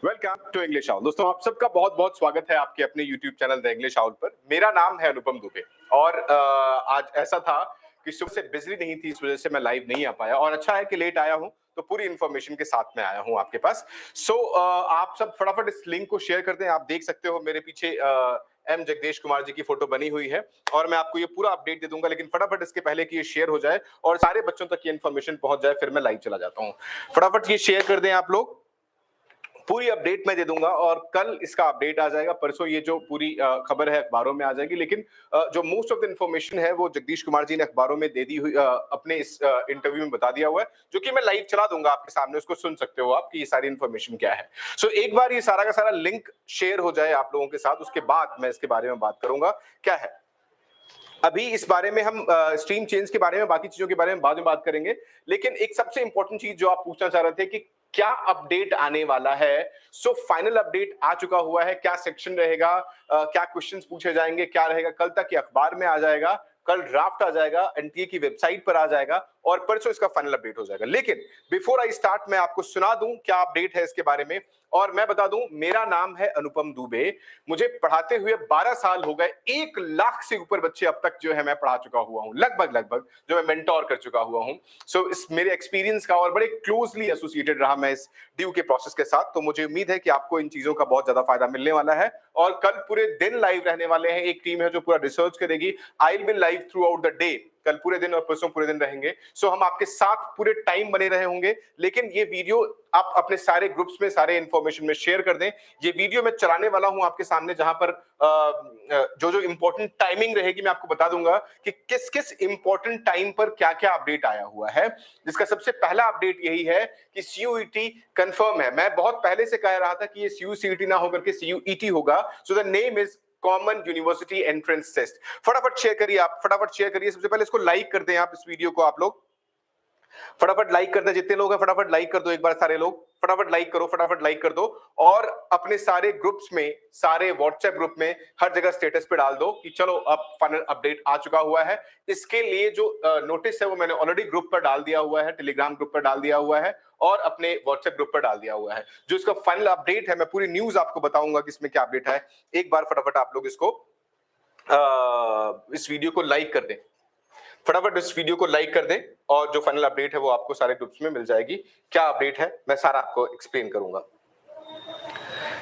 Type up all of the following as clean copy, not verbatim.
Welcome to English owl. दोस्तों, आप सबका बहुत बहुत स्वागत है आपके अपने YouTube channel the English owl पर। मेरा नाम है अनुपम दुबे और आज ऐसा था कि सुबह से बिजली नहीं थी, इस वजह से मैं लाइव नहीं आ पाया और अच्छा है कि लेट आया हूं, तो पूरी इंफॉर्मेशन के साथ में आया हूं आपके पास। आप सब फटाफट इस लिंक को शेयर कर दें। आप देख सकते हो मेरे पीछे एम जगदीश कुमार जी की फोटो बनी हुई है और मैं आपको ये पूरा अपडेट दे दूंगा, लेकिन फटाफट इसके पहले कि ये शेयर हो जाए और सारे बच्चों तक ये इन्फॉर्मेशन पहुंच जाए, फिर मैं लाइव चला जाता हूं। फटाफट ये शेयर कर दें आप लोग। पूरी अपडेट मैं दे दूंगा और कल इसका अपडेट आ जाएगा। परसों ये जो पूरी खबर है अखबारों में आ जाएगी, लेकिन जो मोस्ट ऑफ द इंफॉर्मेशन है वो जगदीश कुमार जी ने अखबारों में दे दी हुई, अपने इस इंटरव्यू में बता दिया हुआ है, जो कि मैं लाइव चला दूंगा आपके सामने। उसको सुन सकते हो आप कि ये सारी इंफॉर्मेशन क्या है। एक बार ये सारा का सारा लिंक शेयर हो जाए आप लोगों के साथ, उसके बाद मैं इसके बारे में बात करूंगा क्या है। अभी इस बारे में हम स्ट्रीम चेंज के बारे में, बाकी चीजों के बारे में बाद में बात करेंगे, लेकिन एक सबसे इंपॉर्टेंट चीज जो आप पूछना चाह रहे थे कि क्या अपडेट आने वाला है। फाइनल अपडेट आ चुका हुआ है। क्या सेक्शन रहेगा, क्या क्वेश्चंस पूछे जाएंगे, क्या रहेगा, कल तक ये अखबार में आ जाएगा, कल ड्राफ्ट आ जाएगा, एनटीए की वेबसाइट पर आ जाएगा और परसों इसका फाइनल अपडेट हो जाएगा। लेकिन बिफोर आई स्टार्ट, मैं आपको सुना दूं क्या अपडेट है इसके बारे में। और मैं बता दूं, मेरा नाम है अनुपम दुबे। मुझे पढ़ाते हुए 12 साल हो गए। 1 लाख से ऊपर बच्चे अब तक जो है मैं पढ़ा चुका हुआ हूं, लगभग जो मैं मेंटोर कर चुका हुआ हूं। इस मेरे एक्सपीरियंस का और बड़े क्लोजली एसोसिएटेड रहा मैं इस ड्यू के प्रोसेस के साथ। तो मुझे उम्मीद है कि आपको इन चीजों का बहुत ज्यादा फायदा मिलने वाला है और कल पूरे दिन लाइव रहने वाले हैं। एक टीम है जो पूरा रिसर्च करेगी। आई will B live through out the day. कल पूरे दिन और परसों पूरे दिन रहेंगे। हम आपके साथ पूरे टाइम बने रहे होंगे। लेकिन ये वीडियो आप अपने सारे ग्रुप्स में, सारे इंफॉर्मेशन में शेयर कर दें। ये वीडियो मैं चलाने वाला हूं आपके सामने, जहां पर जो इंपॉर्टेंट टाइमिंग रहेगी मैं आपको बता दूंगा कि किस किस इंपॉर्टेंट टाइम पर क्या क्या अपडेट आया हुआ है। जिसका सबसे पहला अपडेट यही है कि CUET कंफर्म है। मैं बहुत पहले से कह रहा था कि ये CUCET ना होकर के CUET होगा। So the name is common university entrance test. फटाफट शेयर करिए आप, फटाफट शेयर करिए। सबसे पहले इसको लाइक कर दें आप, इस वीडियो को आप लोग फटाफट लाइक कर दें। जितने लोग हैं फटाफट लाइक कर दो एक बार। सारे लोग फटाफट लाइक करो, फटाफट लाइक कर दो और अपने सारे ग्रुप्स में, सारे व्हाट्सएप ग्रुप में, हर जगह स्टेटस पे डाल दो कि चलो अब फाइनल अपडेट आ चुका हुआ है। इसके लिए जो नोटिस है वो मैंने ऑलरेडी ग्रुप पर डाल दिया हुआ है, टेलीग्राम ग्रुप पर डाल दिया हुआ है और अपने व्हाट्सएप ग्रुप पर डाल दिया हुआ है। जो इसका फाइनल अपडेट है, मैं पूरी न्यूज आपको बताऊंगा कि इसमें क्या अपडेट है। एक बार फटाफट आप लोग इसको इस वीडियो को लाइक कर दें। फटाफट इस वीडियो को लाइक कर दें और जो फाइनल अपडेट है वो आपको सारे ग्रुप्स में मिल जाएगी। क्या अपडेट है मैं सारा आपको एक्सप्लेन करूंगा।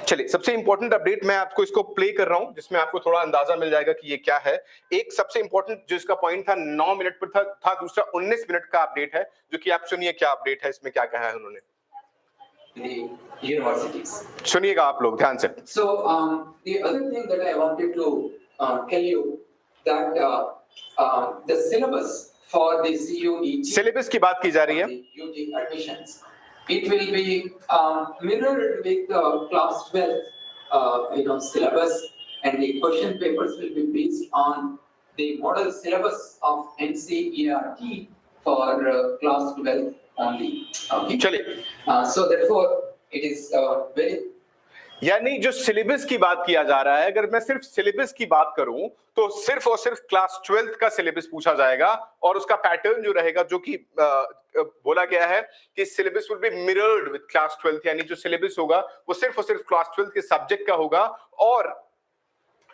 चलिए, सबसे इंपॉर्टेंट अपडेट मैं आपको इसको प्ले कर रहा हूं, जिसमें आपको थोड़ा अंदाजा मिल जाएगा कि ये क्या है। एक सबसे इंपॉर्टेंट जो इसका पॉइंट था 9 मिनट पर था दूसरा 19 मिनट का अपडेट है, जो कि आप सुनिए क्या अपडेट है, इसमें क्या कहा है उन्होंने। सुनिएगा आप लोग ध्यान से। The other thing that I wanted to tell you that the syllabus for the CUET, syllabus की बात की जा रही है। UG admissions, it will be mirrored with class 12 syllabus, and the question papers will be based on the model syllabus of NCERT for class 12 only. Okay. चलिए, so therefore it is very, यानी जो syllabus की बात किया जा रहा है, अगर मैं सिर्फ सिलेबस की बात करूं तो सिर्फ और सिर्फ क्लास 12 का सिलेबस पूछा जाएगा और उसका पैटर्न जो रहेगा, जो कि बोला गया है कि syllabus will be mirrored with class 12, यानी जो सिलेबस होगा वो सिर्फ और सिर्फ क्लास 12 के सब्जेक्ट का होगा और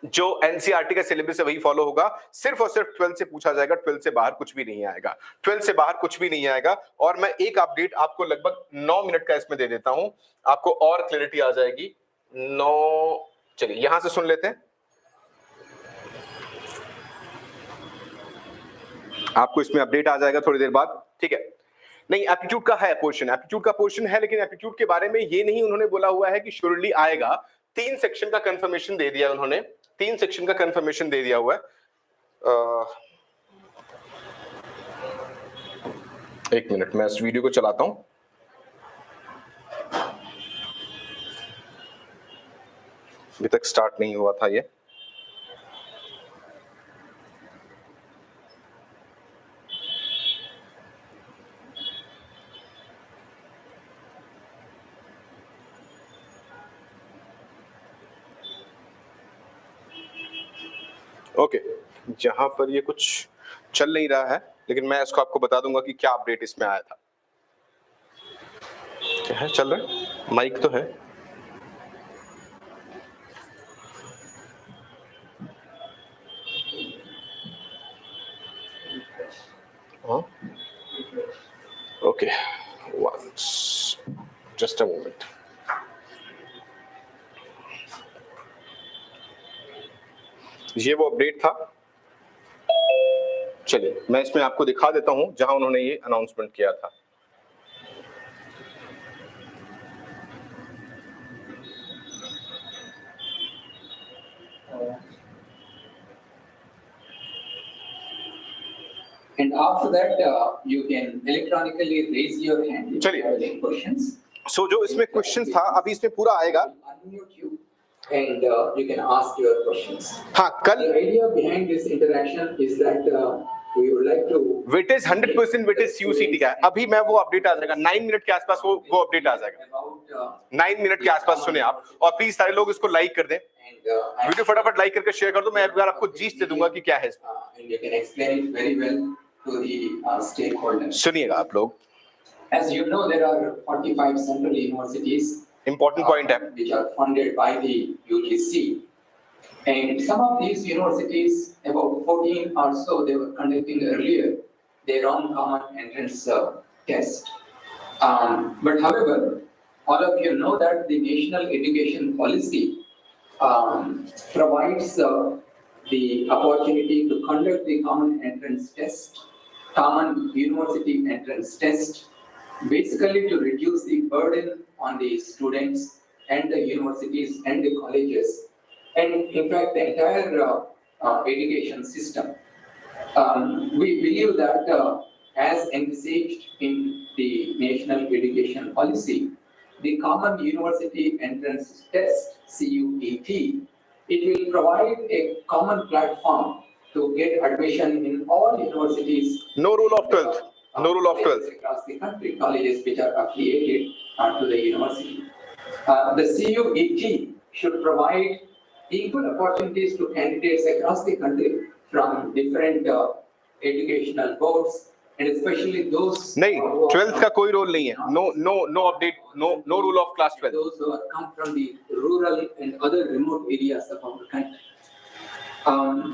जो एनसीईआरटी का सिलेबस है वही फॉलो होगा। सिर्फ और सिर्फ 12 से पूछा जाएगा, 12 से बाहर कुछ भी नहीं आएगा, 12 से बाहर कुछ भी नहीं आएगा। और मैं एक अपडेट आपको लगभग 9 मिनट का इसमें दे देता हूं, आपको और क्लैरिटी आ जाएगी। 9, चलिए यहां से सुन लेते हैं। आपको इसमें अपडेट आ जाएगा थोड़ी देर बाद, ठीक है। नहीं, एप्टीट्यूड का है पोर्शन, एप्टीट्यूड का पोर्शन है, लेकिन एप्टीट्यूड के बारे में ये नहीं उन्होंने बोला हुआ है कि श्योरली आएगा। 3 सेक्शन का कंफर्मेशन दे दिया उन्होंने, 3 सेक्शन का कंफर्मेशन दे दिया हुआ है। एक मिनट, मैं इस वीडियो को चलाता हूं। अभी तक स्टार्ट नहीं हुआ था ये। ओके, जहां पर ये कुछ चल नहीं रहा है, लेकिन मैं इसको आपको बता दूंगा कि क्या अपडेट इसमें आया था। क्या है चल रहा है, माइक तो है। Okay, once, just a moment. ये वो अपडेट था। चलिए मैं इसमें आपको दिखा देता हूं जहां उन्होंने ये अनाउंसमेंट किया था। And after that, you can electronically raise your hand if you have any questions. So जो इसमें क्वेश्चंस था अभी इसमें पूरा आएगा। Unmute you and you can ask your questions. हाँ कल The idea behind this interaction is that we would like to. Weightage 100% weightage CUCT का है। अभी मैं वो अपडेट आ जाएगा 9 मिनट के आसपास वो अपडेट आ जाएगा 9 मिनट के आसपास सुने आप। और प्लीज सारे लोग इसको लाइक कर दें, वीडियो फटाफट लाइक करके शेयर कर दो। मैं एक बार आपको जीस्ट दे दूंगा कि क्या है इसमें। And you can explain it very well to the stakeholders. सुनिएगा आप लोग। As you know, there are 45 central universities. Important point है। Which are funded by the UGC. And some of these universities, about 14 or so, they were conducting earlier their own common entrance test. But however, all of you know that the national education policy provides the opportunity to conduct the common entrance test, common university entrance test, basically to reduce the burden on the students and the universities and the colleges, and in fact the entire education system. We believe that as envisaged in the national education policy, the common university entrance test, CUET, it will provide a common platform to get admission in all universities. No rule of 12th. No rule of 12th. Across the country, colleges which are affiliated to the university. The CUET should provide equal opportunities to candidates across the country from different educational boards, and especially those. नहीं, 12th का कोई role नहीं है. No update. No rule of class 12. Those who come from the rural and other remote areas of our country.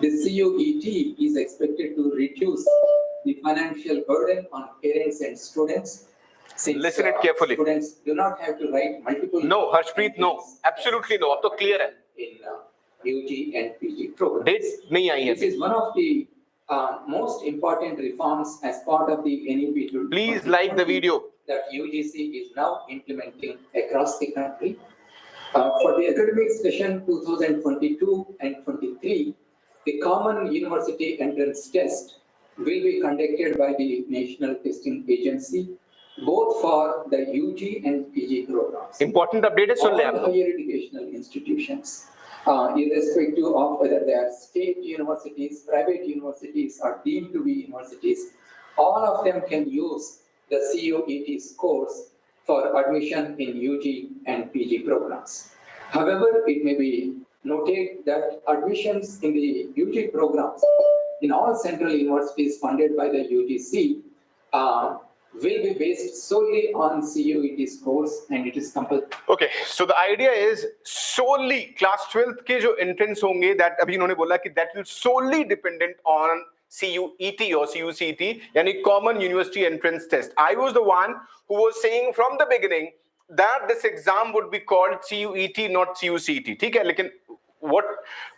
The CUET is expected to reduce the financial burden on parents and students. Since, Listen it carefully. Students do not have to write multiple. No, Harshpreet, no. Absolutely no. अब तो clear है. In UG and PG programs. Dates नहीं आई है. This is one of the most important reforms as part of the NEP. Please like the video. That UGC is now implementing across the country. For the academic session 2022 and 23, the Common University Entrance Test will be conducted by the National Testing Agency, both for the UG and PG programs. Important update है, सुन ले आप. All higher educational institutions, irrespective of whether they are state universities, private universities, or deemed to be universities, all of them can use the CUET scores for admission in UG and PG programs. However, it may be noted that admissions in the UG programs in all central universities funded by the UGC will be based solely on CUET scores, and it is compulsory. Okay, so the idea is solely class 12th के जो entrance होंगे, that अभी इन्होंने बोला कि that will solely dependent on CUET or CUCT, यानी Common University Entrance Test. I was the one who was saying from the beginning that this exam would be called CUET, not CUCT. ठीक है, लेकिन what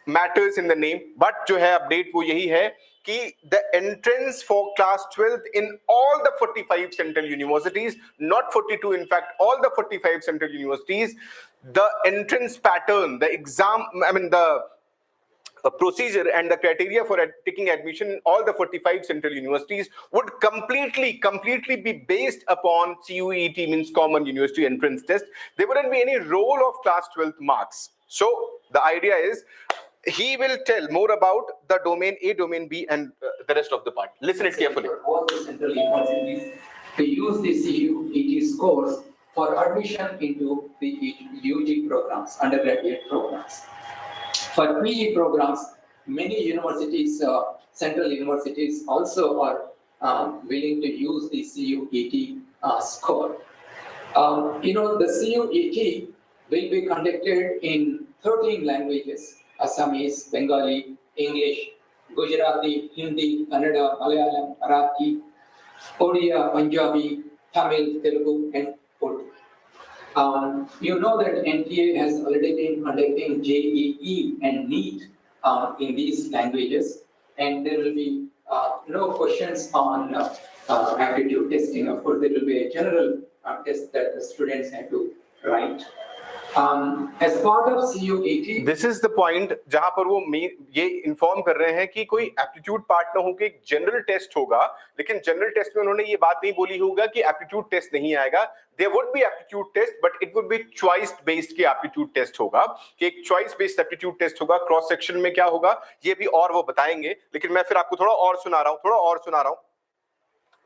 matters in the name, but जो है update वो यही है कि the entrance for class 12th in all the 45 central universities, not 42, in fact, all the 45 central universities, the entrance pattern, the exam, the procedure and the criteria for taking admission in all the 45 central universities would completely be based upon CUET, means Common University Entrance Test. There wouldn't be any role of class 12th marks. So the idea is he will tell more about the domain A, domain B, and the rest of the part. Listen it carefully. For all the central universities to use the CUET scores for admission into the UG programs, undergraduate programs. For PE programs, many universities, central universities also are willing to use the CUET score. The CUET will be conducted in 13 languages: Assamese, Bengali, English, Gujarati, Hindi, Kannada, Malayalam, Marathi, Odia, Punjabi, Tamil, Telugu, and Urdu. You know that NTA has already been conducting JEE and NEET in these languages, and there will be no questions on aptitude testing. Of course, there will be a general test that the students have to write. As part of CUET, this is the point जहां पर वो ये inform कर रहे हैं कि कोई aptitude part ना हो कि एक जनरल टेस्ट होगा, लेकिन जनरल टेस्ट में उन्होंने ये बात नहीं बोली होगा कि एप्टीट्यूड टेस्ट नहीं आएगा. There would be aptitude test, but it would be choice based के एप्टीट्यूड टेस्ट होगा, कि एक चॉइस बेस्ड एप्टीट्यूड टेस्ट होगा. क्रॉस सेक्शन में क्या होगा ये भी और वो बताएंगे, लेकिन मैं फिर आपको थोड़ा और सुना रहा हूं.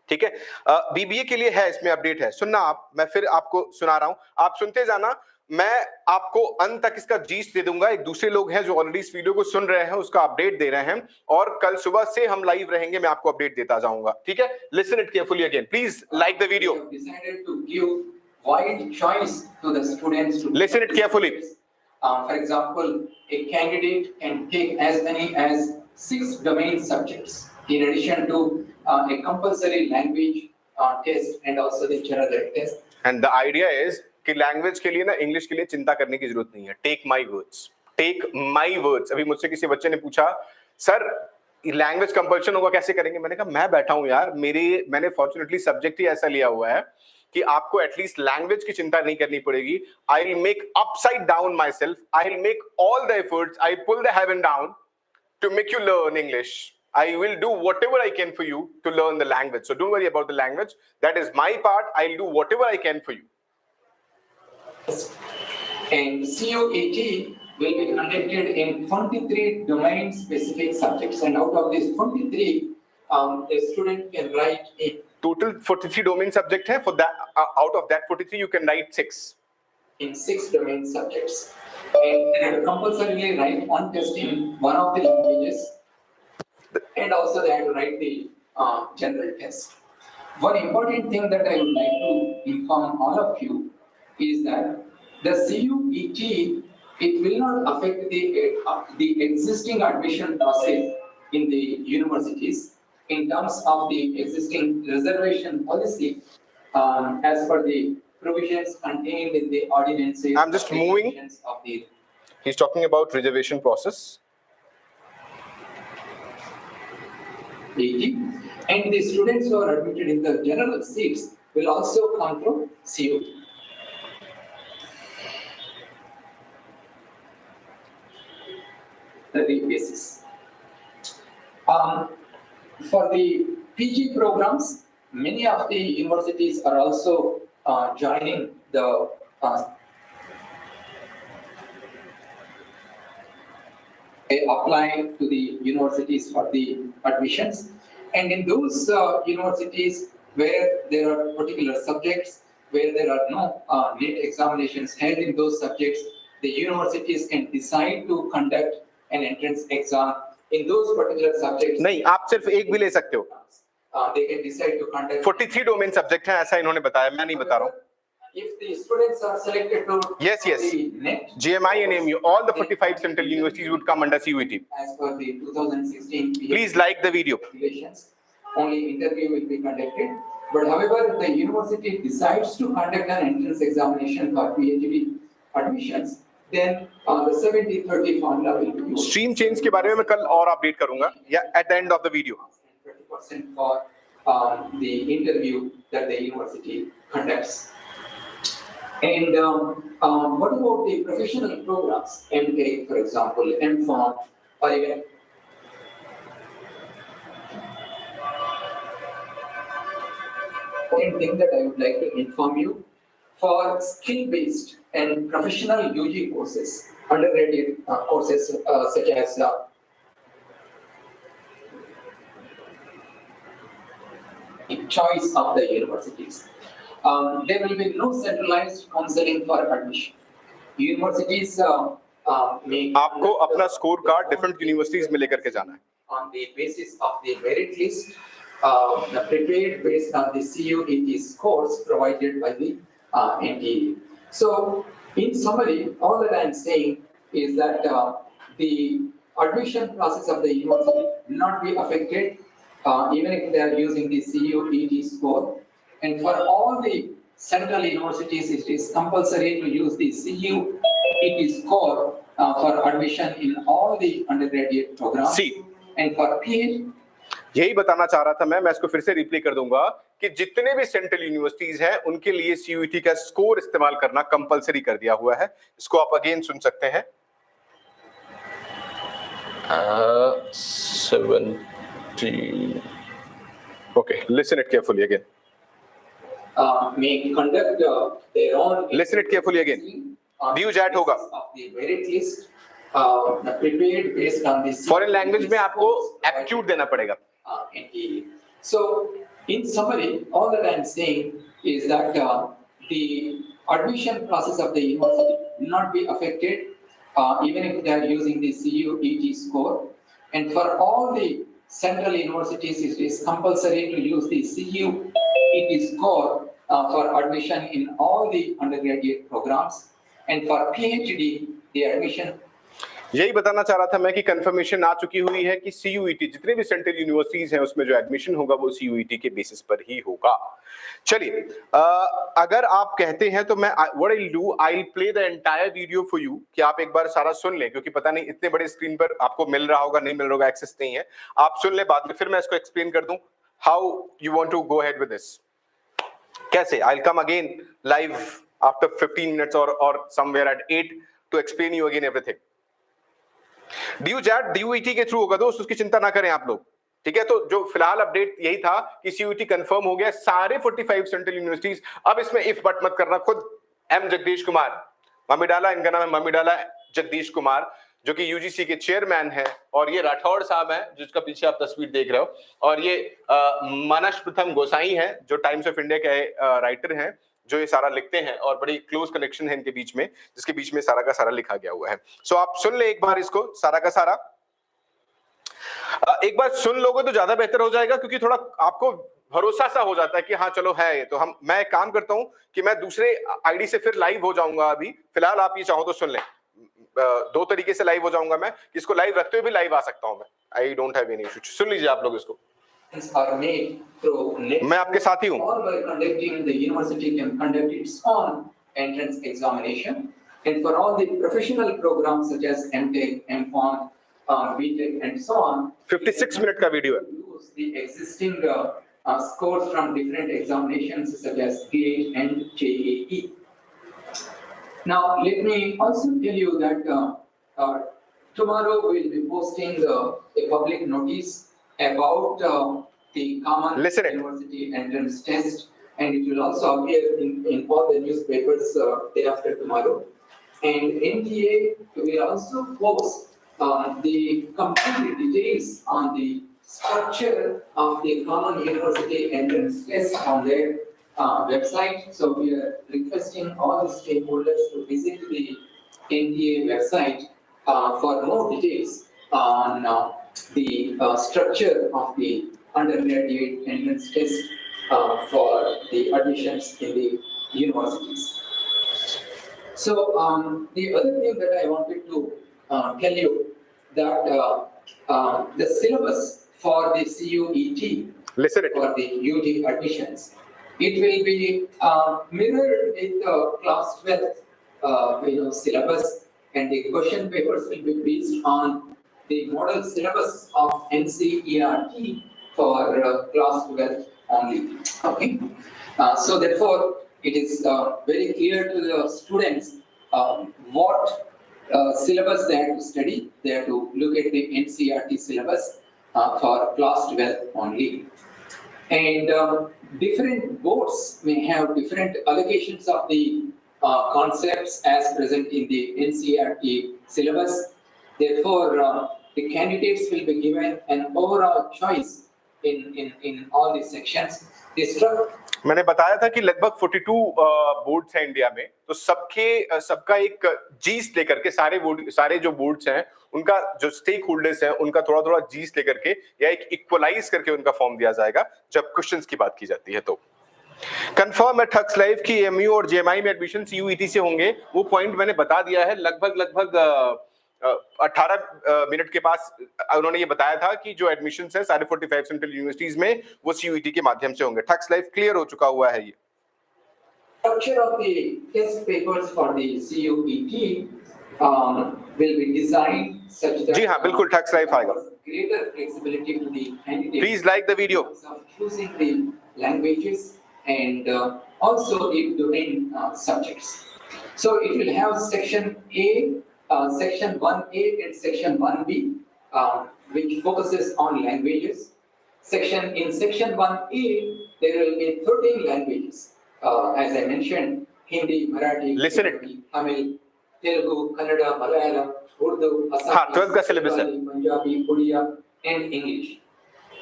ठीक है, बीबीए के लिए है, इसमें अपडेट है, सुनना आप. मैं फिर आपको सुना रहा हूं, आप सुनते जाना. मैं आपको अंत तक इसका जीस्ट दे दूंगा. एक दूसरे लोग हैं जो ऑलरेडी इस वीडियो को सुन रहे हैं, उसका अपडेट दे रहे हैं, और कल सुबह से हम लाइव रहेंगे, मैं आपको अपडेट देता जाऊंगा. ठीक है, listen it carefully again, please like the video. Wide choice to the students to listen it carefully. For example, a candidate can take as many as 6 domain subjects in addition to a compulsory language test and also the general test. And the idea is कि language के लिए ना, English के लिए चिंता करने की जरूरत नहीं है. Take my words. अभी मुझसे किसी बच्चे ने पूछा, सर लैंग्वेज कंपल्शन होगा कैसे करेंगे? मैंने कहा मैं बैठा हूं यार, मैंने फॉर्चुनेटली सब्जेक्ट ही ऐसा लिया हुआ है कि आपको एटलीस्ट लैंग्वेज की चिंता नहीं करनी पड़ेगी. I will make upside down myself, I will make all the efforts, I pull the heaven down to make you learn English. I will do whatever I can for you to learn the language. So don't worry about the language. That is my part. I'll do whatever I can for you. And CUET will be conducted in 23 domain-specific subjects. And out of these 23, a student can write a total 43 domain subject hai. For that, out of that 43, you can write 6. In 6 domain subjects. And they have to compulsorily write one test in one of the languages. And also they have to write the general test. One important thing that I would like to inform all of you is that the CUET, it will not affect the existing admission process in the universities in terms of the existing reservation policy as per the provisions contained in the ordinances. I'm just moving. He's talking about reservation process. And the students who are admitted in the general seats will also come from CUET. The basis. For the PG programs, many of the universities are also joining the apply to the universities for the admissions, and in those universities where there are particular subjects where there are no NET examinations held in those subjects, the universities can decide to conduct an entrance exam in those particular subjects. नहीं, आप सिर्फ एक भी ले सकते हो. They can decide to conduct 43 domain subject हैं, ऐसा इन्होंने बताया, मैं नहीं बता रहा हूँ. If the students are selected to yes, the NET, JMI and MU, all the 45 central universities would come under CUET. As per the 2016 Please like the video. Regulations, only interview will be conducted. But however, if the university decides to conduct an entrance examination for PhD admissions, then the 70-30 formula will be used. Stream change के बारे में मैं कल और update करूँगा, या at the end of the video. 30% for the interview that the university conducts. And what about the professional programs, MTech, for example, M.Pharm, or even important thing that I would like to inform you, for skill-based and professional UG courses, undergraduate courses such as choice of the universities. There will be no centralized counseling for admission. Universities may आपको अपना score card different universities में लेकर के जाना है. On the basis of the merit list, prepared based on the CUET scores provided by the NTA. So, in summary, all that I am saying is that the admission process of the university will not be affected even if they are using the CUET score. And for all the central universities, it is compulsory to use the CUET score for admission in all the undergraduate programs. See. And for PhD, यही बताना चाह रहा था मैं इसको फिर से replay कर दूंगा कि जितने भी सेंट्रल यूनिवर्सिटीज हैं उनके लिए CUET का स्कोर इस्तेमाल करना कंपलसरी कर दिया हुआ है। इसको आप अगेन सुन सकते हैं। 70 Okay, listen it carefully again. May conduct their own. Listen it carefully again. B.Ed होगा. Of the merit list, prepared based on the. Foreign language में आपको aptitude देना पड़ेगा. NPAT. So, in summary, all that I am saying is that the admission process of the university will not be affected, even if they are using the CUET score. And for all the central universities, it is compulsory to use the CUET score for admission in all the undergraduate programs. And for PhD, the admission. यही बताना चाह रहा था मैं कि confirmation आ चुकी हुई है कि CUET जितने भी सेंट्रल यूनिवर्सिटीज हैं उसमें जो एडमिशन होगा वो CUET के बेसिस पर ही होगा। चलिए, अगर आप कहते हैं तो मैं what I will do, I will play the entire video for you कि आप एक बार सारा सुन लें, क्योंकि पता नहीं इतने बड़े स्क्रीन पर आपको मिल रहा होगा नहीं मिल रहा होगा, एक्सेस नहीं है। आप सुन ले, बाद में फिर मैं इसको एक्सप्लेन कर दूं how you want to go ahead with this. कैसे? I will come again live after 15 minutes और somewhere at 8 to explain you again everything. DUET के थ्रू होगा दोस्त, उसकी चिंता ना करें आप लोग, ठीक है। तो जो फिलहाल अपडेट यही था कि CUET कंफर्म हो गया सारे 45 सेंट्रल यूनिवर्सिटीज। अब इसमें इफ बट मत करना, खुद एम जगदीश कुमार, मम्मी डाला, इनका नाम है मम्मी डाला जगदीश कुमार, जो कि UGC के चेयरमैन है, और ये राठौड़ साहब हैं जिसका पीछे आप तस्वीर देख रहे हो, और ये मानस प्रथम गोसाई हैं जो टाइम्स ऑफ इंडिया के राइटर हैं, जो ये सारा लिखते हैं और बड़ी क्लोज कनेक्शन है इनके बीच में, जिसके बीच में सारा का सारा लिखा गया हुआ है। सो आप सुन ले एक बार इसको सारा का सारा, एक बार सुन लोगे तो ज्यादा बेहतर हो जाएगा, क्योंकि थोड़ा आपको भरोसा सा हो जाता है कि हाँ चलो है ये। तो मैं एक काम करता हूं कि मैं दूसरे आईडी से फिर लाइव हो जाऊंगा। अभी फिलहाल आप ये चाहो तो सुन लें, दो तरीके से लाइव हो जाऊंगा मैं, इसको लाइव रखते हुए भी लाइव आ सकता हूं मैं, I don't have any issue. सुन लीजिए आप लोग इसको, मैं आपके साथ ही हूं। The university can conduct its own entrance examination, and for all the professional programs such as MTech, MPharm, B.Ed, and so on. 56 minute का वीडियो है। Use the existing scores from different examinations such as CLAT and JEE. Now, let me also tell you that tomorrow we will be posting a public notice about the common university entrance test, and it will also appear in all the newspapers day after tomorrow. And NTA will also post the complete details on the structure of the common university entrance test on their website. So we are requesting all the stakeholders to visit the NTA website for more details on the structure of the undergraduate entrance test for the admissions in the universities. So the other thing that I wanted to tell you that the syllabus for the CUET for the UT admissions, it will be mirrored with the class 12 syllabus, and the question papers will be based on the model syllabus of NCERT for class 12 only. Okay, so therefore it is very clear to the students what syllabus they have to study. They have to look at the NCERT syllabus for class 12 only. And different boards may have different allocations of the concepts as present in the NCERT syllabus. Therefore, the candidates will be given an overall choice in all these sections. मैंने बताया था कि लगभग 42 boards हैं India में, तो सबका एक जीस लेकर के सारे जो बोर्ड्स हैं उनका जो स्टेक होल्डर्स हैं उनका थोड़ा थोड़ा जीस लेकर के या एक इक्वलाइज करके उनका फॉर्म दिया जाएगा जब क्वेश्चंस की बात की जाती है। तो कंफर्म है ठक्स लाइव की एमयू और जेएमआई में एडमिशन CUET से होंगे, वो पॉइंट मैंने बता दिया है। लगभग 18 मिनट के पास उन्होंने ये बताया था कि जो एडमिशंस है सारे 45 सेंट्रल यूनिवर्सिटीज में वो CUET के माध्यम से होंगे। टक्स लाइफ क्लियर हो चुका हुआ है ये। Structure of the test papers for the CUET will be designed such that जी हाँ, बिल्कुल टक्स लाइफ आएगा। greater flexibility to the candidate. Please like the video. Choosing the languages and also the domain subjects. So it will have section A, section 1A and section 1B, which focuses on languages. In section 1A, there will be 13 languages. As I mentioned, Hindi, Marathi, Listen it. Tamil, Telugu, Kannada, Malayalam, Urdu, Assamese, हाँ, 12 का syllabus है। Punjabi, Odia, and English.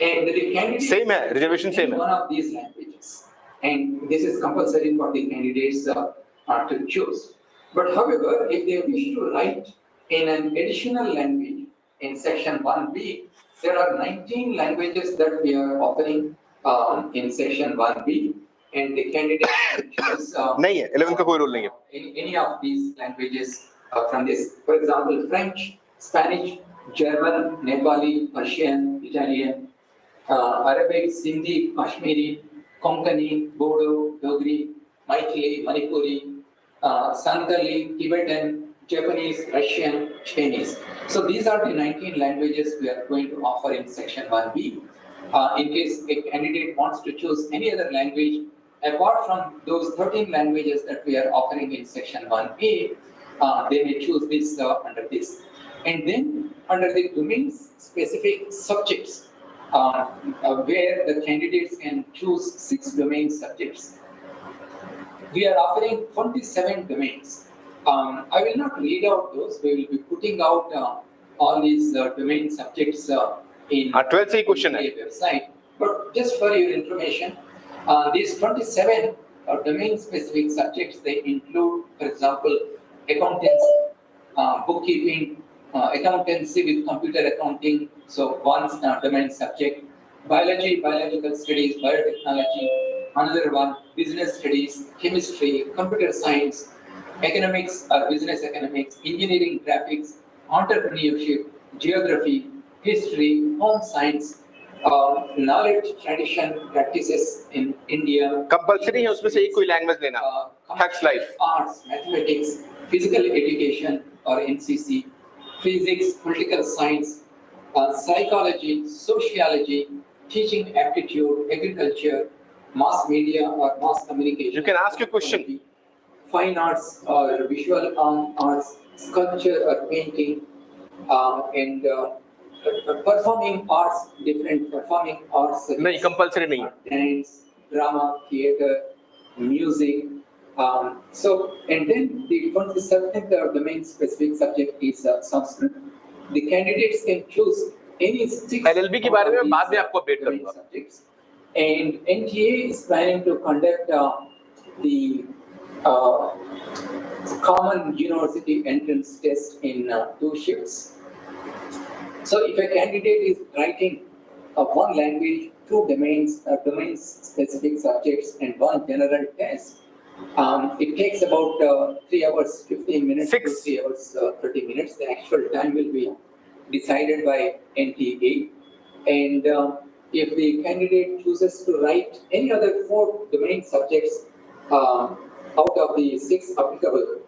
And the candidates Same है, reservation same है। one of these languages, and this is compulsory for the candidates to choose. But however, if they wish to write in an additional language in section 1B, there are 19 languages that we are offering in section 1B, and the candidates can choose नहीं है, 11 का कोई rule नहीं है। any of these languages from this. For example, French, Spanish, German, Nepali, Persian, Italian, Arabic, Sindhi, Kashmiri, Konkani, Bodo, Dogri, Maithili, Manipuri, Santali, Tibetan, Japanese, Russian, Chinese. So these are the 19 languages we are going to offer in section 1B. In case a candidate wants to choose any other language apart from those 13 languages that we are offering in section 1A, they may choose this under this. And then under the domain specific subjects, where the candidates can choose 6 domain subjects. We are offering 27 domains. I will not read out those. We will be putting out all these domain subjects in 12 से ही question है। the website. But just for your information, these 27 domain specific subjects, they include, for example, accountancy, bookkeeping, accountancy with computer accounting, so one domain subject, biology, biological studies, biotechnology, another one, business studies, chemistry, computer science, economics or business economics, engineering, graphics, entrepreneurship, geography, history, home science, knowledge, tradition, practices in India. Compulsory है उसमें से एक कोई language लेना। टक्स life. Arts, mathematics, physical education or NCC, physics, political science, psychology, sociology, teaching aptitude, agriculture, mass media or mass communication. You can ask your question. Fine arts or visual arts, sculpture or painting, and performing arts, different performing arts. नहीं, compulsory नहीं है। Dance, drama, theater, music. So, and then the 27th domain specific subject is Sanskrit. The candidates can choose any 6 LLB के बारे में बाद में आपको update करूंगा। subjects. And NTA is planning to conduct the common university entrance test in 2 shifts. So if a candidate is writing one language, 2 domains, domain-specific subjects, and 1 general test, it takes about 3 hours 15 minutes to 3 hours 30 minutes. The actual time will be decided by NTA. And if the candidate chooses to write any other 4 domain subjects out of the 6 applicable,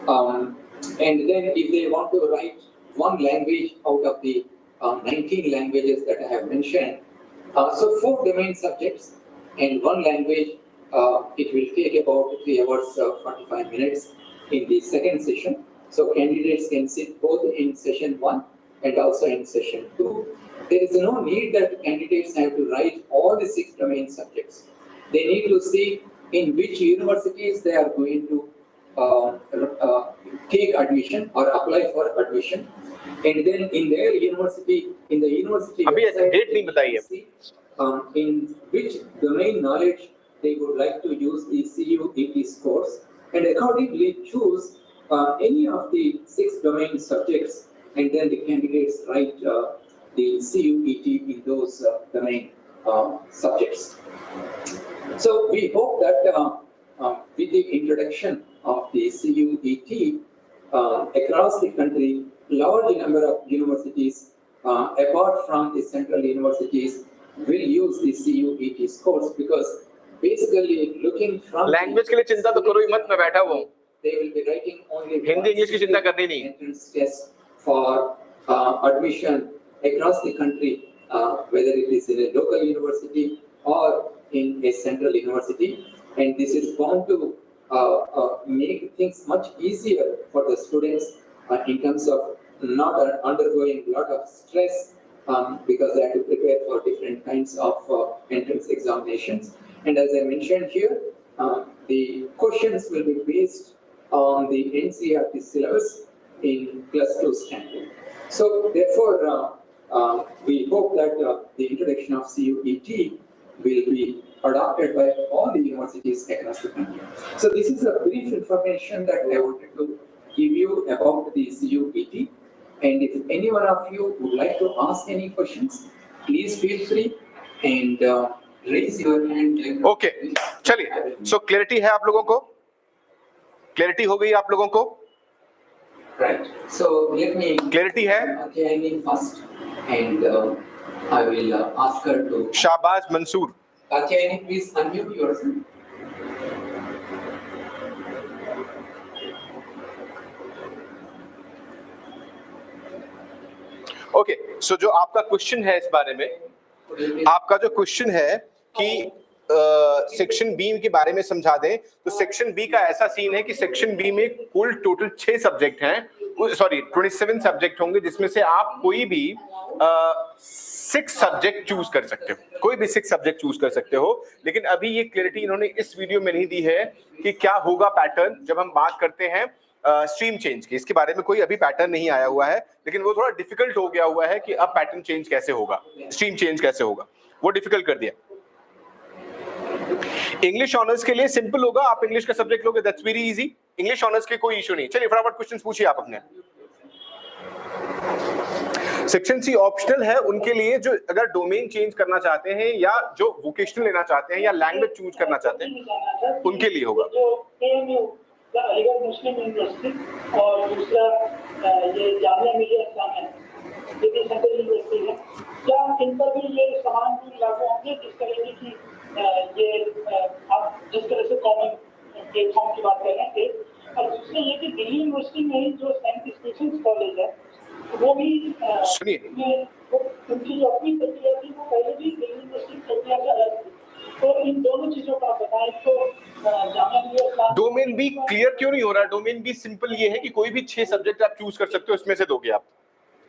and then if they want to write 1 language out of the 19 languages that I have mentioned, so 4 domain subjects and 1 language, it will take about 3 hours 45 minutes in the second session. So candidates can sit both in session 1 and also in session 2. There is no need that candidates have to write all the 6 domain subjects. They need to see in which universities they are going to take admission or apply for admission, and then in their university, in the university अभी website, date नहीं बताई है। in which domain knowledge they would like to use the CUET scores, and accordingly choose any of the 6 domain subjects, and then the candidates write the CUET in those domain subjects. So we hope that with the introduction of the CUET across the country, large number of universities, apart from the central universities, will use the CUET scores because basically looking from language के लिए चिंता तो करो ही मत, मैं बैठा हुआ हूँ. they will be writing only Hindi English की चिंता करनी नहीं. entrance test for admission across the country, whether it is in a local university or in a central university, and this is bound to make things much easier for the students in terms of not undergoing a lot of stress because they have to prepare for different kinds of entrance examinations. And as I mentioned here, the questions will be based on the NCERT syllabus in class 2 standard. So therefore, we hope that the introduction of CUET will be adopted by all the universities across the country. So this is a brief information that I wanted to give you about the CUET. And if any one of you would like to ask any questions, please feel free and raise your hand. Okay, चलिए. So clarity है आप लोगों को? Clarity हो गई आप लोगों को? Right. So let me. Clarity है? Katyayani first, and I will ask her to. शाबाश Mansoor. Katyayani, please unmute yourself. Okay, so जो आपका क्वेश्चन है इस बारे में, आपका जो क्वेश्चन है कि सेक्शन बी के बारे में समझा दें, तो सेक्शन बी का ऐसा सीन है कि सेक्शन बी में कुल टोटल 6 सब्जेक्ट हैं, सॉरी 27 सब्जेक्ट होंगे, जिसमें से आप कोई भी 6 सब्जेक्ट चूज कर सकते हो, कोई भी 6 सब्जेक्ट चूज कर सकते हो. लेकिन अभी ये क्लियरिटी इन्होंने इस वीडियो में नहीं दी है कि क्या होगा पैटर्न जब हम बात करते हैं स्ट्रीम चेंज की. इसके बारे में कोई अभी पैटर्न नहीं आया हुआ है, लेकिन वो थोड़ा डिफिकल्ट हो गया हुआ है कि अब पैटर्न चेंज कैसे होगा, स्ट्रीम चेंज कैसे होगा, वो डिफिकल्ट कर दिया. इंग्लिश ऑनर्स के लिए सिंपल होगा, आप इंग्लिश का सब्जेक्ट लोगे, that's very easy. English honours के कोई इशू नहीं. चलिए फटाफट क्वेश्चंस पूछिए आप अपने. सेक्शन सी ऑप्शनल है उनके लिए जो अगर डोमेन चेंज करना चाहते हैं या जो वोकेशनल लेना चाहते हैं या लैंग्वेज चूज करना चाहते हैं, उनके लिए होगा. अलीगढ़ मुस्लिम यूनिवर्सिटी और दूसरा ये जामिया मिलिया इस्लामिया, ये भी सेंट्रल यूनिवर्सिटी है. क्या इन पर भी ये समान रूल लागू होंगे जिस तरह की ये आप जिस तरह से कॉमन प्लेटफॉर्म की बात कर रहे थे? और दूसरा ये कि दिल्ली यूनिवर्सिटी में जो सेंट स्टीफेंस कॉलेज है वो भी सुनिए, उनकी जो अपनी प्रक्रिया थी वो पहले भी दिल्ली यूनिवर्सिटी प्रक्रिया से अलग थी. तो इन दोनों चीजों का बताएं. तो डोमेन बी क्लियर क्यों नहीं हो रहा? डोमेन बी सिंपल ये है कि कोई भी 6 सब्जेक्ट आप चूज कर सकते हो, इसमें से दोगे आप.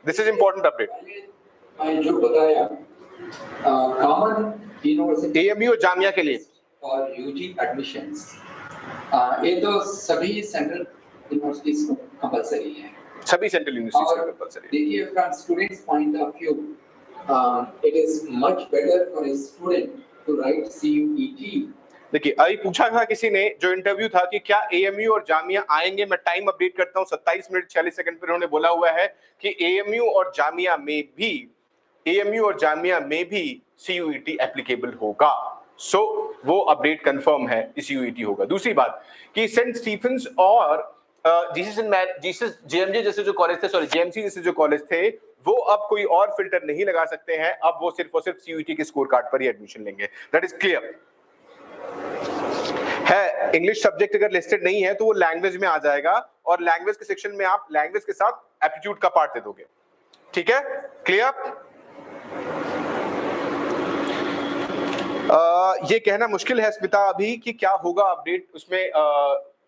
This is important update. मैं जो बताया कॉमन यूनिवर्सिटी एएमयू और जामिया के लिए और यूजी एडमिशंस, ये तो सभी सेंट्रल यूनिवर्सिटीज को कंपलसरी है. सभी सेंट्रल यूनिवर्सिटीज को कंपलसरी. देखिए from students point of view, it is much better for a student to write CUET. देखिए अभी पूछा था किसी ने, जो इंटरव्यू था कि क्या एएमयू और जामिया आएंगे. मैं टाइम अपडेट करता हूं, 27 मिनट 46 सेकंड पर उन्होंने बोला हुआ है कि एएमयू और जामिया में भी CUET एप्लीकेबल होगा. सो वो अपडेट कंफर्म है, CUET होगा. दूसरी बात कि सेंट स्टीफेंस और जीसस जेएमजे जैसे जो कॉलेज थे, सॉरी जेएमसी जैसे जो कॉलेज थे, वो अब कोई और फिल्टर नहीं लगा सकते हैं. अब वो सिर्फ और सिर्फ CUET के स्कोर कार्ड पर ही एडमिशन लेंगे. दैट इज क्लियर है. इंग्लिश सब्जेक्ट अगर लिस्टेड नहीं है तो वो लैंग्वेज में आ जाएगा, और लैंग्वेज के सेक्शन में आप लैंग्वेज के साथ एप्टीट्यूड का पार्ट दे दोगे. ठीक है, क्लियर. ये कहना मुश्किल है स्मिता अभी कि क्या होगा अपडेट. उसमें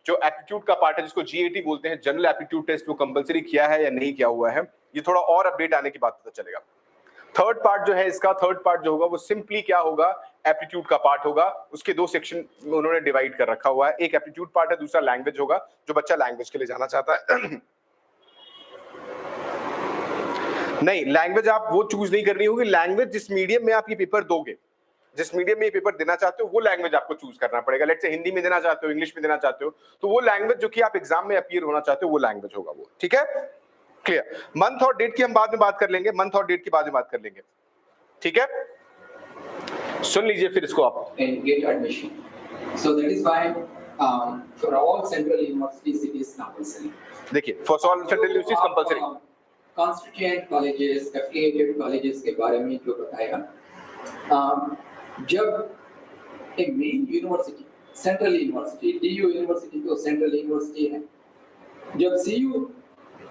जो एप्टीट्यूड का पार्ट है जिसको GAT बोलते हैं, जनरल एप्टीट्यूड टेस्ट, वो कंपलसरी किया है या नहीं किया हुआ है, ये थोड़ा और अपडेट आने के बाद पता चलेगा. थर्ड पार्ट जो है इसका, थर्ड पार्ट जो होगा वो सिंपली क्या होगा, एप्टीट्यूड का पार्ट होगा. उसके 2 सेक्शन उन्होंने डिवाइड कर रखा हुआ है, एक एप्टीट्यूड पार्ट है, दूसरा लैंग्वेज होगा, जो बच्चा लैंग्वेज के लिए जाना चाहता है. नहीं, लैंग्वेज आप वो चूज नहीं करनी होगी. लैंग्वेज जिस मीडियम में आप ये पेपर दोगे, जिस मीडियम में ये पेपर देना चाहते हो, वो लैंग्वेज आपको चूज करना पड़ेगा. लेट्स से हिंदी में देना चाहते हो, इंग्लिश में देना चाहते हो, तो वो लैंग्वेज जो कि आप एग्जाम में अपीयर होना चाहते हो, वो लैंग्वेज होगा वो. ठीक है, क्लियर. मंथ और डेट की हम बाद में बात कर लेंगे, मंथ और डेट की बाद में बात कर लेंगे. ठीक है, सुन लीजिए फिर इसको आप. And get admission. So that is why for all central universities it is compulsory. देखिए, for all central universities compulsory. constituent colleges, affiliated colleges के बारे में जो बताया, जब एक main university, central university, DU university तो सेंट्रल यूनिवर्सिटी है, जब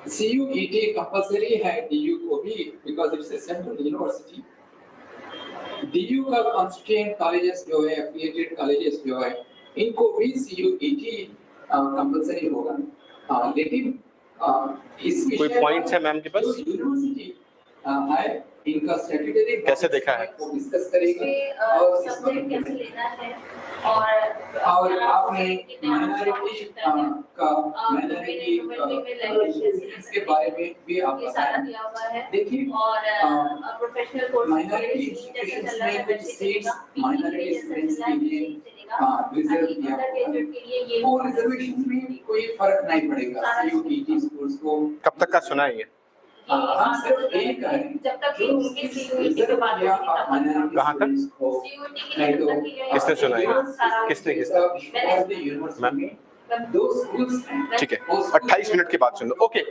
CUET कंपल्सरी है DU को भी, because it's a central university, DU का कॉन्स्टिट्यूएंट कॉलेजेस जो है, एफिलिएटेड कॉलेजेस जो है, इनको भी CUET कंपल्सरी होगा, लेकिन इस कोई पॉइंट्स है मैम के पास? यूनिवर्सिटी है, इनका स्टैट्यूटरी कैसे देखा है? वो डिस्कस करेंगे और सब्जेक्ट कैसे लेना है और आपने माइनॉरिटी का माइनॉरिटी इसके बारे में भी आप बताएं। देखिए और प्रोफेशनल कोर्स माइनॉरिटी एजुकेशन में कुछ सीट्स माइनॉरिटी स्टूडेंट्स के लिए रिजर्व किया है, और रिजर्वेशन में कोई फर्क नहीं पड़ेगा CUET स्कूल्स को। कब तक का सुना है ये? हम सिर्फ एक करें जब तक उनकी CUET के बाद कहाँ तक? किसने सुना है? किसने ठीक है, 28 मिनट के बाद सुन लो। Okay,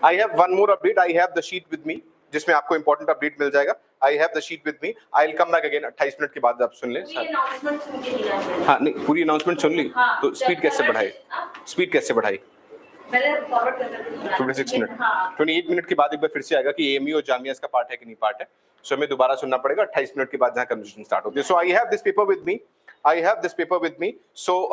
I have one more update, I have the sheet with me, जिसमें आपको इंपॉर्टेंट अपडेट मिल जाएगा। I have the sheet with me, I will come back again 28 minute के बाद, आप सुन लें। हाँ नहीं, पूरी अनाउंसमेंट सुन ली तो स्पीड कैसे बढ़ाई? स्पीड कैसे बढ़ाई? 26 मिनट, 28 मिनट के बाद एक बार फिर से आएगा कि AMU और जामिया का पार्ट है कि नहीं पार्ट है, सो हमें दोबारा सुनना पड़ेगा 28 मिनट के बाद जहाँ कन्वर्सेशन स्टार्ट होती है। So I have this paper with me, I have this paper with me. So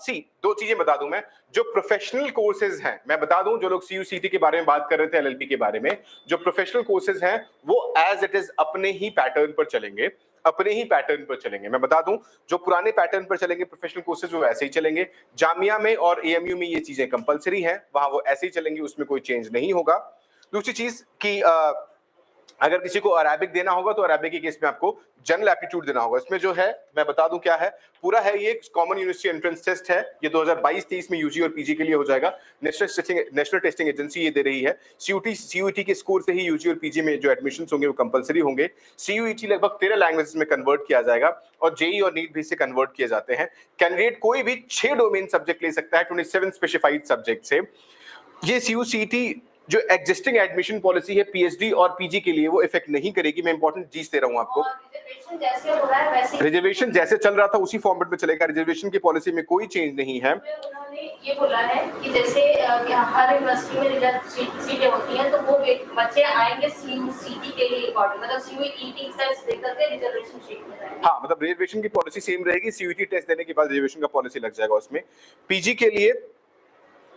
see, दो चीजें बता दूं मैं, जो प्रोफेशनल कोर्सेज हैं, मैं बता दूं, जो लोग CUCT के बारे में बात कर रहे थे, LLB के बारे में, जो प्रोफेशनल कोर्सेज हैं वो एज इट इज अपने ही पैटर्न पर चलेंगे, अपने ही पैटर्न पर चलेंगे। मैं बता दूं, जो पुराने पैटर्न पर चलेंगे प्रोफेशनल कोर्सेज वो ऐसे ही चलेंगे। जामिया में और AMU में ये चीजें कंपलसरी हैं, वहां वो ऐसे ही चलेंगी, उसमें कोई चेंज नहीं होगा। दूसरी चीज कि अगर किसी को अरेबिक देना होगा तो अरेबिक के केस में आपको जनरल एप्टीट्यूड देना होगा। इसमें जो है मैं बता दूं क्या है, पूरा है ये कॉमन यूनिवर्सिटी एंट्रेंस टेस्ट है, ये 2022-23 में UG और PG के लिए हो जाएगा। नेशनल टेस्टिंग एजेंसी ये दे रही है। CUET के स्कोर से ही UG और PG में जो एडमिशंस होंगे वो कंपलसरी होंगे। CUET लगभग 13 लैंग्वेजेस में कन्वर्ट किया जाएगा और JEE और नीट भी से कन्वर्ट किए जाते हैं। कैंडिडेट कोई भी 6 डोमेन सब्जेक्ट ले सकता है 27 स्पेसिफाइड सब्जेक्ट से। ये CUCT जो एग्जिस्टिंग एडमिशन पॉलिसी है PhD और PG के लिए वो इफेक्ट नहीं करेगी। मैं इंपॉर्टेंट चीज दे रहा हूं आपको, रिजर्वेशन जैसे चल रहा था उसी फॉर्मेट में चलेगा। रिजर्वेशन की पॉलिसी में कोई चेंज नहीं है। उन्होंने ये बोला है कि जैसे हर यूनिवर्सिटी में रिजर्व सीटें होती हैं तो वो बच्चे आएंगे CUCT के लिए अकॉर्डिंग, मतलब CUET टेस्ट देकर के रिजर्वेशन शीट में जाएंगे। हाँ, मतलब रिजर्वेशन की पॉलिसी सेम रहेगी, CUET टेस्ट देने के बाद रिजर्वेशन का पॉलिसी लग जाएगा उसमें। PG के लिए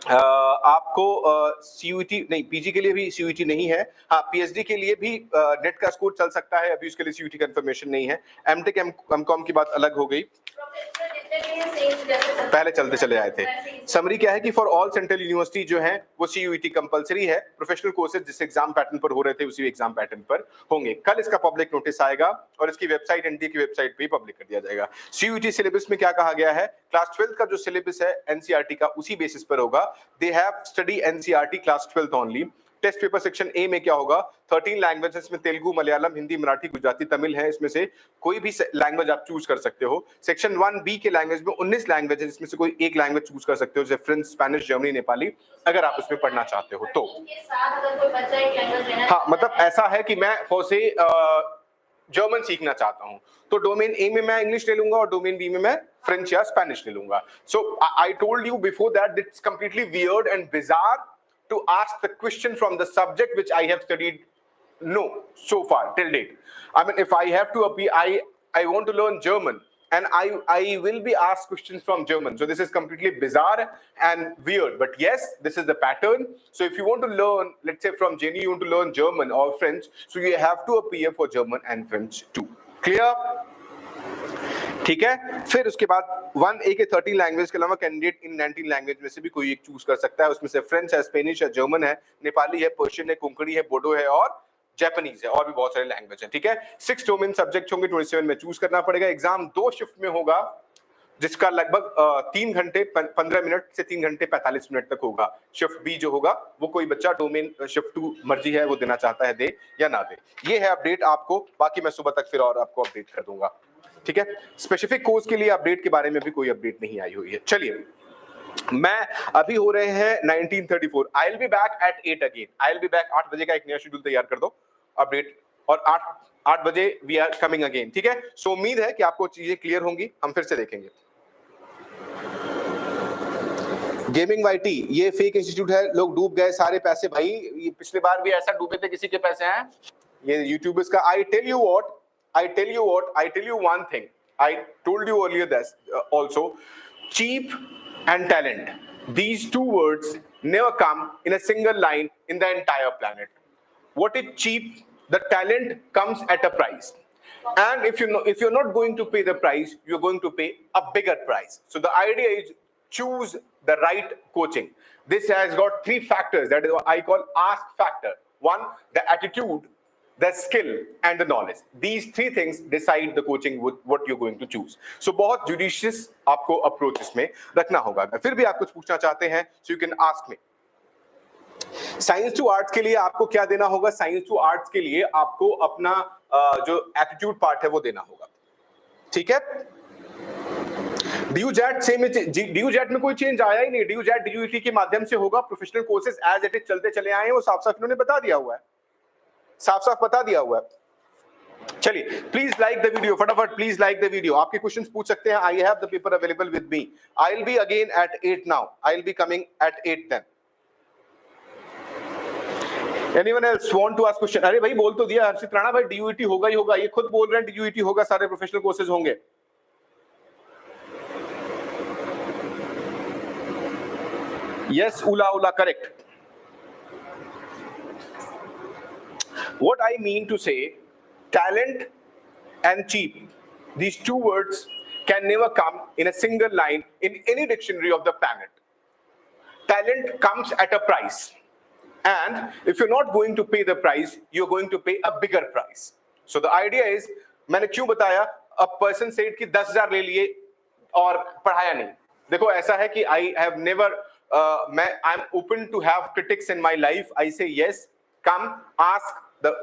आपको CUET नहीं, PG के लिए भी CUET नहीं है। हाँ, PhD के लिए भी नेट का स्कोर चल सकता है, अभी उसके लिए CUET कंफर्मेशन नहीं है। MTech MCOM की बात अलग हो गई, पहले चलते चले आए थे। समरी क्या है कि फॉर ऑल सेंट्रल यूनिवर्सिटी जो है वो CUET कंपलसरी है। प्रोफेशनल कोर्सेज जिस एग्जाम पैटर्न पर हो रहे थे उसी एग्जाम पैटर्न पर होंगे। कल इसका पब्लिक नोटिस आएगा और इसकी वेबसाइट NTA की वेबसाइट पे पब्लिक कर दिया जाएगा। CUET सिलेबस में क्या कहा गया है, क्लास 12 का जो सिलेबस है NCERT का उसी बेसिस पर होगा। They have study NCERT class 12 only. Test paper section A में क्या होगा, 13 लैंग्वेजेस में तेलुगु, मलयालम, हिंदी, मराठी, गुजराती, तमिल है। इसमें से कोई भी लैंग्वेज आप चूज कर सकते हो। सेक्शन 1B के लैंग्वेज में 19 लैंग्वेज है, जिसमें से कोई एक लैंग्वेज चूज कर सकते हो, जैसे फ्रेंच, स्पेनिश, जर्मनी, नेपाली, अगर आप उसमें पढ़ना चाहते हो तो। हाँ, मतलब ऐसा है कि मैं से जर्मन सीखना चाहता हूँ तो डोमेन A में मैं इंग्लिश ले लूंगा और डोमेन B में मैं फ्रेंच या स्पेनिश ले लूंगा। So I told you before that it's completely weird and bizarre to ask the question from the subject which I have studied so far till date. I mean, if I have to appear, I want to learn German and I will be asked questions from German. So this is completely bizarre and weird. But yes, this is the pattern. So if you want to learn, let's say from JNU, you want to learn German or French, so you have to appear for German and French too. Clear? ठीक है। फिर उसके बाद 1A के 13 language के अलावा candidate in 19 language में से भी कोई एक चूज कर सकता है। उसमें से फ्रेंच है, स्पेनिश है, जर्मन है, नेपाली है, पर्शियन है, कोंकणी है, बोडो है और जापानीज है, और भी बहुत सारे लैंग्वेज हैं। ठीक है, 6 डोमेन सब्जेक्ट होंगे, 27 में चूज करना पड़ेगा। एग्जाम 2 शिफ्ट में होगा, जिसका लगभग 3 घंटे 15 मिनट से 3 घंटे 45 मिनट तक होगा। शिफ्ट B जो होगा वो कोई बच्चा डोमेन शिफ्ट 2 मर्जी है वो देना चाहता है दे या ना दे। ये है अपडेट आपको, बाकी मैं सुबह तक फिर और आपको अपडेट कर दूंगा। ठीक है, स्पेसिफिक कोर्स के लिए अपडेट के बारे में भी कोई अपडेट नहीं आई हुई है। चलिए मैं अभी हो रहे हैं 1934. आई will be back at 8 again. I will be back. 8 बजे का एक नया शेड्यूल तैयार कर दो, अपडेट. और 8 बजे वी आर कमिंग अगेन. ठीक है. सो उम्मीद है कि आपको चीजें क्लियर होंगी. हम फिर से देखेंगे. गेमिंग वाईटी, ये फेक इंस्टीट्यूट है, लोग डूब गए सारे पैसे. भाई ये पिछले बार भी ऐसा डूबे थे, किसी के पैसे हैं ये यूट्यूबर्स का. I tell you one thing. I told you earlier this also. Cheap and talent, these two words never come in a single line in the entire planet. What is cheap? The talent comes at a price, and if you're not going to pay the price, you're going to pay a bigger price. So the idea is choose the right coaching. This has got 3 factors that is what I call ask factor. 1, the attitude, the skill and the knowledge. These 3 things decide the coaching what you're going to choose. So बहुत judicious आपको approach इसमें रखना होगा. फिर भी आप कुछ पूछना चाहते हैं, so you can ask me. Science to arts के लिए आपको क्या देना होगा? साइंस टू आर्ट्स के लिए आपको अपना जो एटीट्यूड पार्ट है वो देना होगा. ठीक है. ड्यूजैट सेम. ड्यूजैट में कोई चेंज आया ही नहीं. ड्यूजैट डीयूटी के माध्यम से होगा. Professional courses as it is चलते चले आए हैं, वो साफ साफ इन्होंने बता दिया हुआ है. साफ बता दिया हुआ है. चलिए, प्लीज लाइक द वीडियो. फटाफट प्लीज लाइक द वीडियो. आपके क्वेश्चंस पूछ सकते हैं. I have the paper available with me. I will be again at 8 now. I will be coming at 8 then. Anyone else want to ask question? अरे भाई बोल तो दिया हर्षित राणा भाई, डीयूटी होगा ही होगा. ये खुद बोल रहे हैं डीयूटी होगा, सारे प्रोफेशनल कोर्सेज होंगे. यस उला correct. What I mean to say, talent and cheap, these 2 words can never come in a single line in any dictionary of the planet. Talent comes at a price, and if you're not going to pay the price, you're going to pay a bigger price. So the idea is, मैंने क्यों बताया, a person said कि 10,000 ले लिए और पढ़ाया नहीं. देखो ऐसा है कि I have never, I'm open to have critics in my life. I say yes, come ask.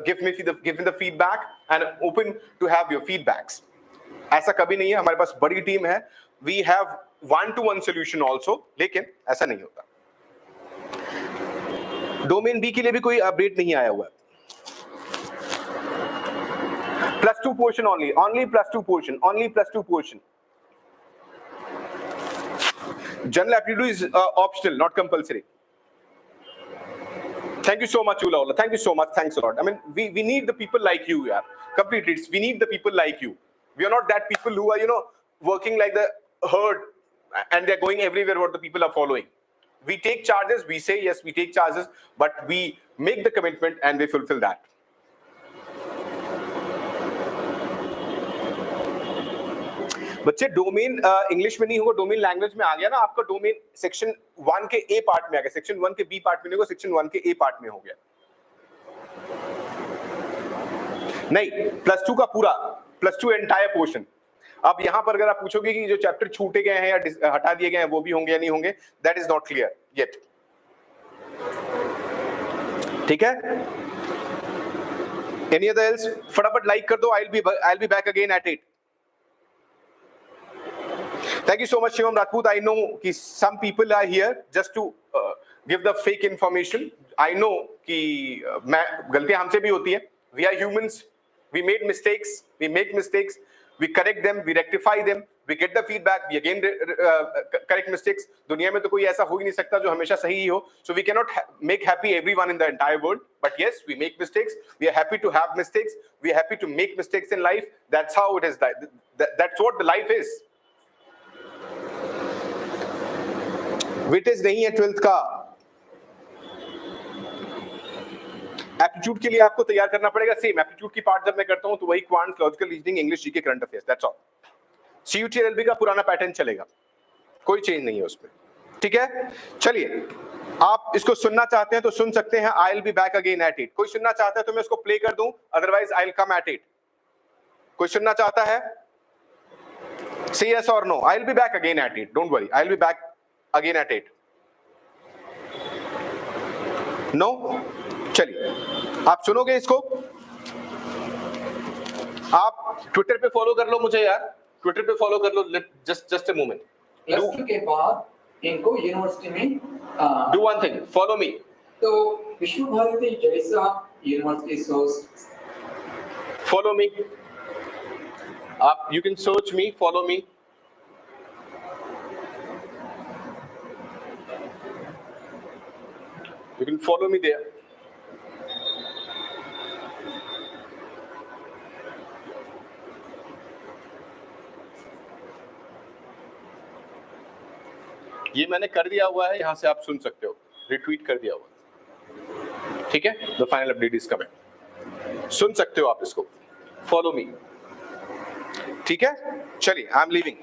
Give me the feedback and open to have your feedbacks. ऐसा कभी नहीं है. हमारे पास बड़ी टीम है. We have 1-to-1 solution also. लेकिन ऐसा नहीं होता. डोमेन बी के लिए भी कोई अपडेट नहीं आया हुआ है. +2 portion only +2 portion, only +2 portion. General aptitude is optional, not compulsory. Thank you so much, Ula. Thank you so much. Thanks a lot. I mean, we need the people like you, yeah. Completely. We need the people like you. We are not that people who are, working like the herd and they're going everywhere what the people are following. We take charges. We say, yes, we take charges, but we make the commitment and we fulfill that. बच्चे domain English में नहीं होगा, domain language में आ गया ना. आपका domain section 1 के ए part में आ गया. सेक्शन 1 के बी पार्ट में नहीं होगा, सेक्शन 1 के ए पार्ट में हो गया. नहीं, +2 का पूरा, +2 एंटायर पोर्शन. अब यहां पर अगर आप पूछोगे कि जो चैप्टर छूटे गए हैं या हटा दिए गए हैं वो भी होंगे या नहीं होंगे, that is not clear yet. ठीक है. Any other else? फटाफट लाइक कर दो. I will be back again at 8. Thank you so much, Shivam Rajput. I know कि some people are here just to give the fake information. I know कि गलतियां हमसे भी होती है. We are humans. We made mistakes. We make mistakes. We correct them. We rectify them. We get the feedback. We again correct mistakes. दुनिया में तो कोई ऐसा हो ही नहीं सकता जो हमेशा सही ही हो. So we cannot make happy everyone in the entire world. But yes, we make mistakes. We are happy to have mistakes. We are happy to make mistakes in life. That's how it is. That's what the life is. Weightage नहीं है 12th का. Aptitude के लिए आपको तैयार करना पड़ेगा. Same aptitude की पार्ट जब मैं करता हूं तो वही quant, logical reasoning, English, GK, current affairs, that's all. CUET LB का पुराना पैटर्न चलेगा, कोई चेंज नहीं है उसमें. ठीक है. चलिए, आप इसको सुनना चाहते हैं तो सुन सकते हैं. I will be back again at 8. कोई सुनना चाहता है तो मैं इसको प्ले कर दूं, otherwise I will come at 8. कोई सुनना चाहता है? से यस और no. I will be back again at 8. Don't worry, I will be back again at 8. No? चलिए, आप सुनोगे इसको. आप ट्विटर पे फॉलो कर लो मुझे यार. ट्विटर पे फॉलो कर लो. Just a moment. +2 के बाद इनको यूनिवर्सिटी में Do one thing, follow me. तो विश्व भारती जैसा university source Follow me. You can search me, follow me. You can follow me there. ये मैंने कर दिया हुआ है, यहां से आप सुन सकते हो, रिट्वीट कर दिया हुआ, ठीक है। The final update is coming, सुन सकते हो आप इसको, फॉलो मी, ठीक है। चलिए, आई एम लीविंग।